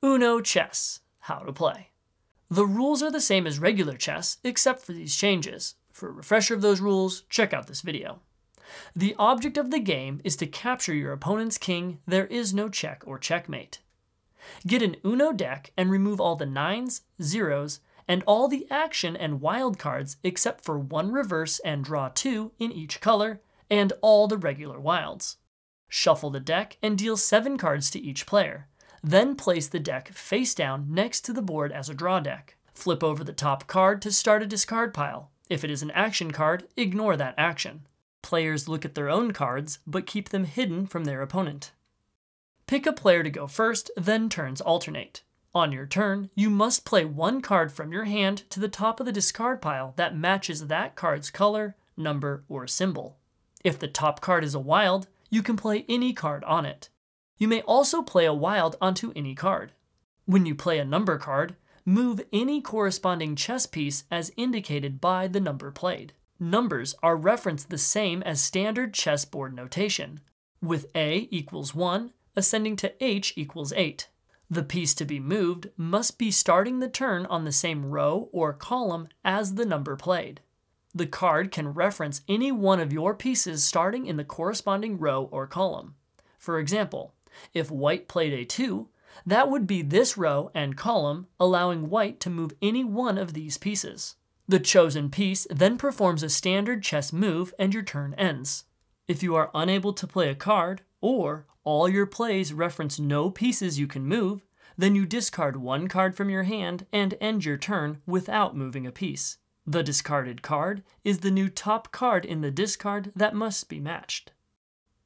Uno chess, how to play. The rules are the same as regular chess, except for these changes. For a refresher of those rules, check out this video. The object of the game is to capture your opponent's king. There is no check or checkmate. Get an Uno deck and remove all the 9s, 0s, and all the action and wild cards except for one reverse and draw 2 in each color, and all the regular wilds. Shuffle the deck and deal 7 cards to each player. Then place the deck face down next to the board as a draw deck. Flip over the top card to start a discard pile. If it is an action card, ignore that action. Players look at their own cards, but keep them hidden from their opponent. Pick a player to go first, then turns alternate. On your turn, you must play one card from your hand to the top of the discard pile that matches that card's color, number, or symbol. If the top card is a wild, you can play any card on it. You may also play a wild onto any card. When you play a number card, move any corresponding chess piece as indicated by the number played. Numbers are referenced the same as standard chessboard notation, with A equals 1, ascending to H equals 8. The piece to be moved must be starting the turn on the same row or column as the number played. The card can reference any one of your pieces starting in the corresponding row or column. For example, if white played A2, that would be this row and column, allowing white to move any one of these pieces. The chosen piece then performs a standard chess move and your turn ends. If you are unable to play a card, or all your plays reference no pieces you can move, then you discard one card from your hand and end your turn without moving a piece. The discarded card is the new top card in the discard that must be matched.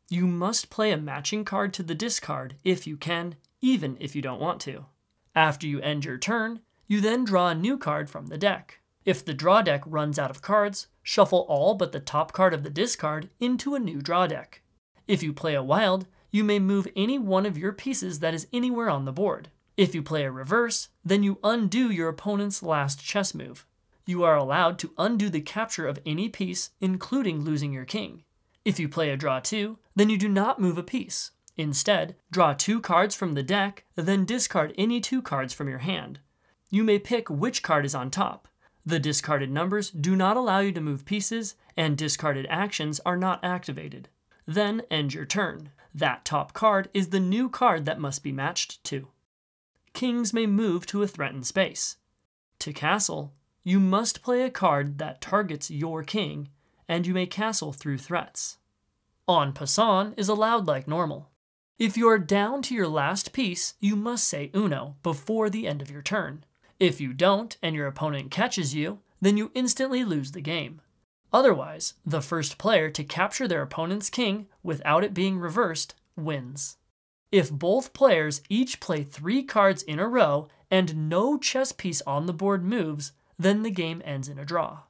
You must play a matching card to the discard if you can, even if you don't want to. After you end your turn, you then draw a new card from the deck. If the draw deck runs out of cards, shuffle all but the top card of the discard into a new draw deck. If you play a wild, you may move any one of your pieces that is anywhere on the board. If you play a reverse, then you undo your opponent's last chess move. You are allowed to undo the capture of any piece, including losing your king. If you play a draw 2, then you do not move a piece. Instead, draw 2 cards from the deck, then discard any 2 cards from your hand. You may pick which card is on top. The discarded numbers do not allow you to move pieces, and discarded actions are not activated. Then end your turn. That top card is the new card that must be matched to. Kings may move to a threatened space. To castle, you must play a card that targets your king, and you may castle through threats. En passant is allowed like normal. If you are down to your last piece, you must say Uno before the end of your turn. If you don't and your opponent catches you, then you instantly lose the game. Otherwise, the first player to capture their opponent's king without it being reversed wins. If both players each play 3 cards in a row and no chess piece on the board moves, then the game ends in a draw.